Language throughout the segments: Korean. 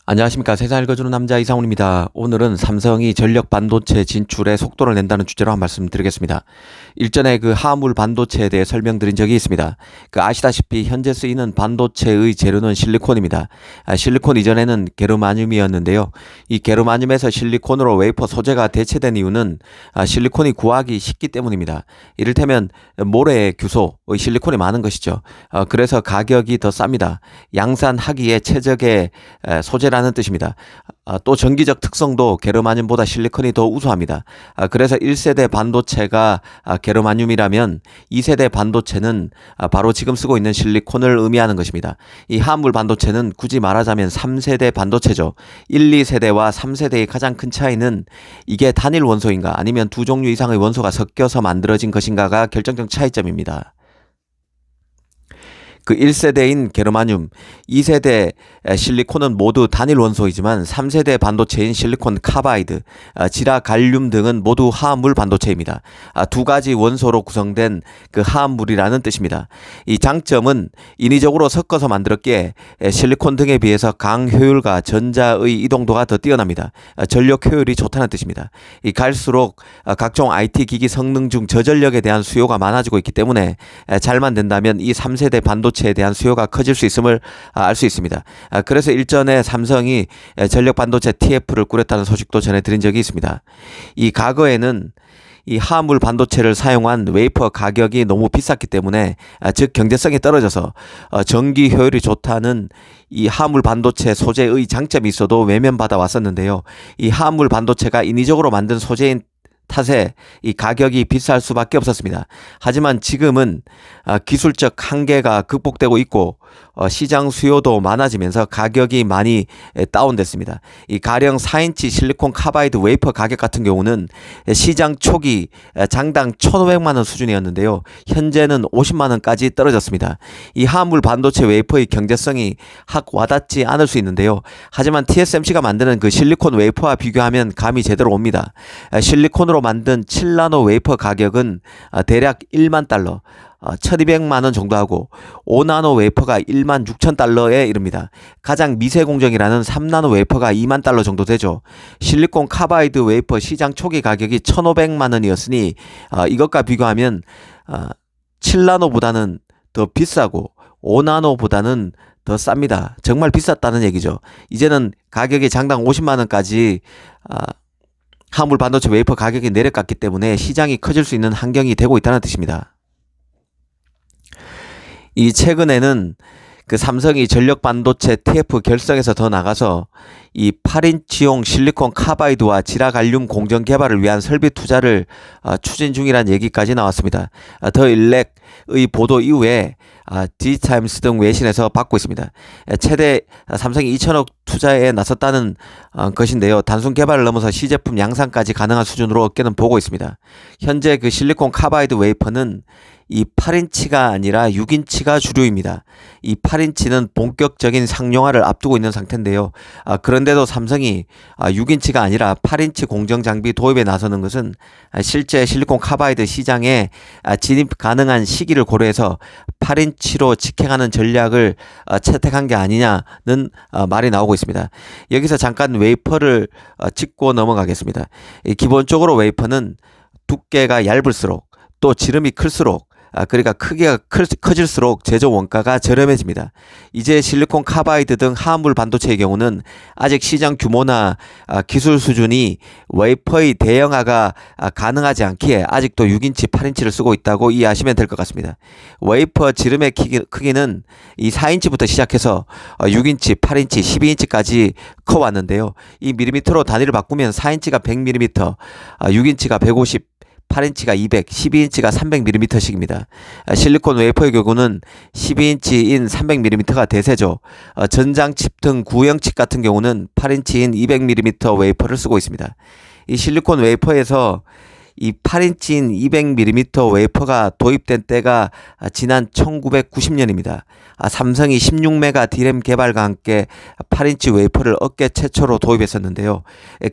안녕하십니까. 세상 읽어주는 남자 이상훈입니다. 오늘은 삼성이 전력 반도체 진출에 속도를 낸다는 주제로 한 말씀 드리겠습니다. 일전에 그 화물 반도체에 대해 설명드린 적이 있습니다. 아시다시피 현재 쓰이는 반도체의 재료는 실리콘입니다. 실리콘 이전에는 게르마늄이었는데요. 이 게르마늄에서 실리콘으로 웨이퍼 소재가 대체된 이유는 실리콘이 구하기 쉽기 때문입니다. 이를테면 모래에 규소, 실리콘이 많은 것이죠. 그래서 가격이 더 쌉니다. 양산하기에 최적의 소재라는 뜻입니다. 또 전기적 특성도 게르마늄보다 실리콘이 더 우수합니다. 그래서 1세대 반도체가 게르마늄이라면 2세대 반도체는 바로 지금 쓰고 있는 실리콘을 의미하는 것입니다. 이 화물 반도체는 굳이 말하자면 3세대 반도체죠. 1, 2세대와 3세대의 가장 큰 차이는 이게 단일 원소인가 아니면 두 종류 이상의 원소가 섞여서 만들어진 것인가가 결정적 차이점입니다. 1세대인 게르마늄, 2세대 실리콘은 모두 단일 원소이지만 3세대 반도체인 실리콘 카바이드, 지라갈륨 등은 모두 화합물 반도체입니다. 두 가지 원소로 구성된 화합물이라는 뜻입니다. 이 장점은 인위적으로 섞어서 만들었기에 실리콘 등에 비해서 강효율과 전자의 이동도가 더 뛰어납니다. 전력 효율이 좋다는 뜻입니다. 갈수록 각종 IT 기기 성능 중 저전력에 대한 수요가 많아지고 있기 때문에 잘만 된다면 이 3세대 반도체에 대한 수요가 커질 수 있음을 알 수 있습니다. 그래서 일전에 삼성이 전력 반도체 TF를 꾸렸다는 소식도 전해드린 적이 있습니다. 이 과거에는 이 화물 반도체를 사용한 웨이퍼 가격이 너무 비쌌기 때문에 즉 경제성이 떨어져서 전기 효율이 좋다는 이 화물 반도체 소재의 장점이 있어도 외면받아 왔었는데요. 이 화물 반도체가 인위적으로 만든 소재인 탓에 이 가격이 비쌀 수밖에 없었습니다. 하지만 지금은 기술적 한계가 극복되고 있고 시장 수요도 많아지면서 가격이 많이 다운됐습니다. 이 가령 4인치 실리콘 카바이드 웨이퍼 가격 같은 경우는 시장 초기 장당 1,500만 원 수준이었는데요. 현재는 50만 원까지 떨어졌습니다. 이 화물 반도체 웨이퍼의 경제성이 확 와닿지 않을 수 있는데요. 하지만 TSMC가 만드는 실리콘 웨이퍼와 비교하면 감이 제대로 옵니다. 실리콘으로 만든 7나노 웨이퍼 가격은 대략 1만 달러, 1200만 원 정도 하고 5나노 웨이퍼가 1만 6천 달러에 이릅니다. 가장 미세 공정이라는 3나노 웨이퍼가 2만 달러 정도 되죠. 실리콘 카바이드 웨이퍼 시장 초기 가격이 1,500만 원이었으니 이것과 비교하면 7나노보다는 더 비싸고 5나노보다는 더 쌉니다. 정말 비쌌다는 얘기죠. 이제는 가격이 장당 50만 원까지 화물 반도체 웨이퍼 가격이 내려갔기 때문에 시장이 커질 수 있는 환경이 되고 있다는 뜻입니다. 이 최근에는 삼성이 전력 반도체 TF 결성에서 더 나가서 이 8인치용 실리콘 카바이드와 지라갈륨 공정 개발을 위한 설비 투자를 추진 중이라는 얘기까지 나왔습니다. 더 일렉의 보도 이후에 디지타임스 등 외신에서 받고 있습니다. 최대 삼성이 2천억 투자에 나섰다는 것인데요. 단순 개발을 넘어서 시제품 양산까지 가능한 수준으로 어깨는 보고 있습니다. 현재 실리콘 카바이드 웨이퍼는 이 8인치가 아니라 6인치가 주류입니다. 이 8인치는 본격적인 상용화를 앞두고 있는 상태인데요. 그런데도 삼성이 6인치가 아니라 8인치 공정 장비 도입에 나서는 것은 실제 실리콘 카바이드 시장에 진입 가능한 시기를 고려해서 8인치로 직행하는 전략을 채택한 게 아니냐는 말이 나오고 있습니다. 여기서 잠깐 웨이퍼를 짚고 넘어가겠습니다. 기본적으로 웨이퍼는 두께가 얇을수록 또 지름이 클수록 그러니까 크기가 커질수록 제조 원가가 저렴해집니다. 이제 실리콘 카바이드 등 화합물 반도체의 경우는 아직 시장 규모나 기술 수준이 웨이퍼의 대형화가 가능하지 않기에 아직도 6인치, 8인치를 쓰고 있다고 이해하시면 될 것 같습니다. 웨이퍼 지름의 크기는 이 4인치부터 시작해서 6인치, 8인치, 12인치까지 커왔는데요. 이 밀리미터로 단위를 바꾸면 4인치가 100mm, 6인치가 150, 8인치가 200, 12인치가 300mm씩입니다. 실리콘 웨이퍼의 경우는 12인치인 300mm가 대세죠. 전장칩 등 구형칩 같은 경우는 8인치인 200mm 웨이퍼를 쓰고 있습니다. 이 실리콘 웨이퍼에서 이 8인치인 200mm 웨이퍼가 도입된 때가 지난 1990년입니다. 삼성이 16메가 D램 개발과 함께 8인치 웨이퍼를 업계 최초로 도입했었는데요.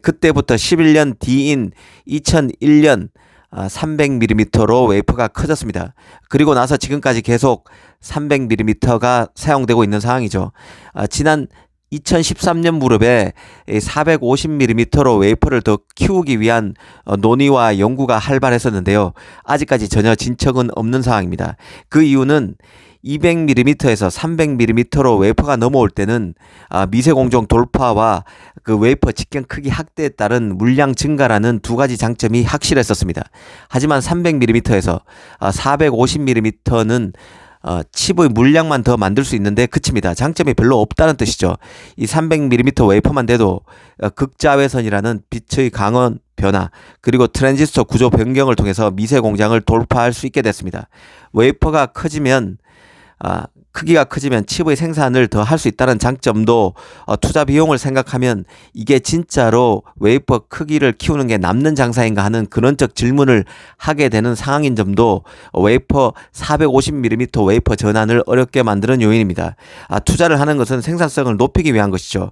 그때부터 11년 뒤인 2001년 300mm로 웨이퍼가 커졌습니다. 그리고 나서 지금까지 계속 300mm가 사용되고 있는 상황이죠. 지난 2013년 무렵에 450mm로 웨이퍼를 더 키우기 위한 논의와 연구가 활발했었는데요. 아직까지 전혀 진척은 없는 상황입니다. 그 이유는 200mm에서 300mm로 웨이퍼가 넘어올 때는 미세공정 돌파와 그 웨이퍼 직경 크기 확대에 따른 물량 증가라는 두 가지 장점이 확실했었습니다. 하지만 300mm에서 450mm는 칩의 물량만 더 만들 수 있는데 그칩니다. 장점이 별로 없다는 뜻이죠. 이 300mm 웨이퍼만 돼도 극자외선이라는 빛의 강원 변화 그리고 트랜지스터 구조 변경을 통해서 미세 공장을 돌파할 수 있게 됐습니다. 웨이퍼가 커지면 크기가 커지면 칩의 생산을 더 할 수 있다는 장점도 투자 비용을 생각하면 이게 진짜로 웨이퍼 크기를 키우는 게 남는 장사인가 하는 근원적 질문을 하게 되는 상황인 점도 웨이퍼 450mm 웨이퍼 전환을 어렵게 만드는 요인입니다. 투자를 하는 것은 생산성을 높이기 위한 것이죠.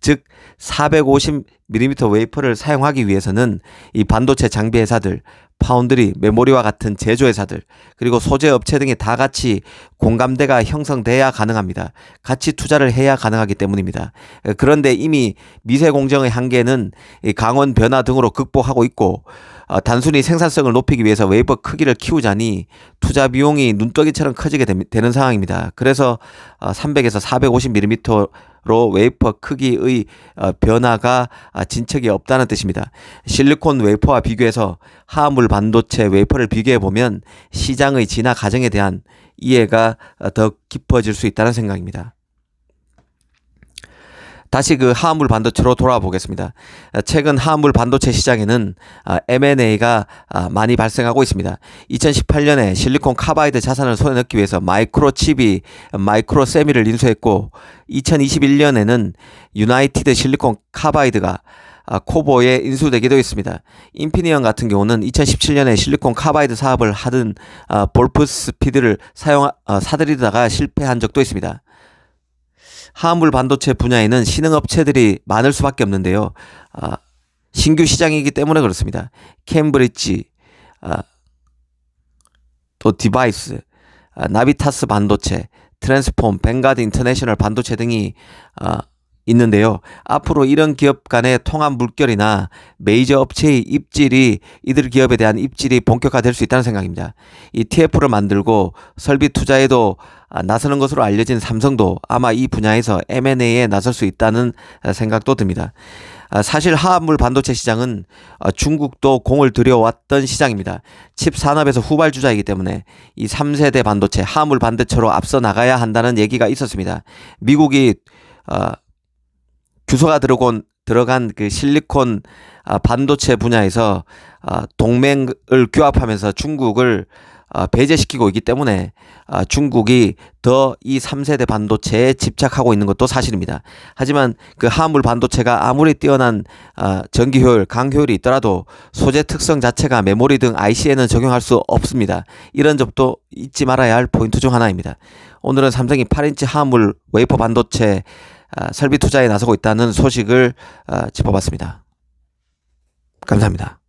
즉 450mm 웨이퍼를 사용하기 위해서는 이 반도체 장비 회사들 파운드리, 메모리와 같은 제조회사들 그리고 소재 업체 등이 다 같이 공감대가 형성돼야 가능합니다. 같이 투자를 해야 가능하기 때문입니다. 그런데 이미 미세 공정의 한계는 강원 변화 등으로 극복하고 있고 단순히 생산성을 높이기 위해서 웨이퍼 크기를 키우자니 투자 비용이 눈덩이처럼 커지게 되는 상황입니다. 그래서 300에서 450mm로 웨이퍼 크기의 변화가 진척이 없다는 뜻입니다. 실리콘 웨이퍼와 비교해서 화합물 반도체 웨이퍼를 비교해 보면 시장의 진화 과정에 대한 이해가 더 깊어질 수 있다는 생각입니다. 다시 그 화합물 반도체로 돌아보겠습니다. 최근 화합물 반도체 시장에는 M&A가 많이 발생하고 있습니다. 2018년에 실리콘 카바이드 자산을 손에 넣기 위해서 마이크로칩이 마이크로세미를 인수했고 2021년에는 유나이티드 실리콘 카바이드가 코보에 인수되기도 했습니다. 인피니언 같은 경우는 2017년에 실리콘 카바이드 사업을 하던 볼프스피드를 사들이다가 실패한 적도 있습니다. 화합물 반도체 분야에는 신흥업체들이 많을 수밖에 없는데요. 신규 시장이기 때문에 그렇습니다. 캠브리지, 또 디바이스, 나비타스 반도체, 트랜스폼, 뱅가드 인터내셔널 반도체 등이 있는데요. 앞으로 이런 기업 간의 통합 물결이나 메이저 업체의 입질이 이들 기업에 대한 입질이 본격화될 수 있다는 생각입니다. 이 TF를 만들고 설비 투자에도 나서는 것으로 알려진 삼성도 아마 이 분야에서 M&A에 나설 수 있다는 생각도 듭니다. 사실 화합물 반도체 시장은 중국도 공을 들여왔던 시장입니다. 칩 산업에서 후발주자이기 때문에 이 3세대 반도체, 화합물 반도체로 앞서 나가야 한다는 얘기가 있었습니다. 미국이 규소가 들어간 그 실리콘 반도체 분야에서 동맹을 규합하면서 중국을 배제시키고 있기 때문에 중국이 더 이 3세대 반도체에 집착하고 있는 것도 사실입니다. 하지만 그 화합물 반도체가 아무리 뛰어난 전기 효율, 강 효율이 있더라도 소재 특성 자체가 메모리 등 IC에는 적용할 수 없습니다. 이런 점도 잊지 말아야 할 포인트 중 하나입니다. 오늘은 삼성이 8인치 화합물 웨이퍼 반도체 설비 투자에 나서고 있다는 소식을 짚어봤습니다. 감사합니다.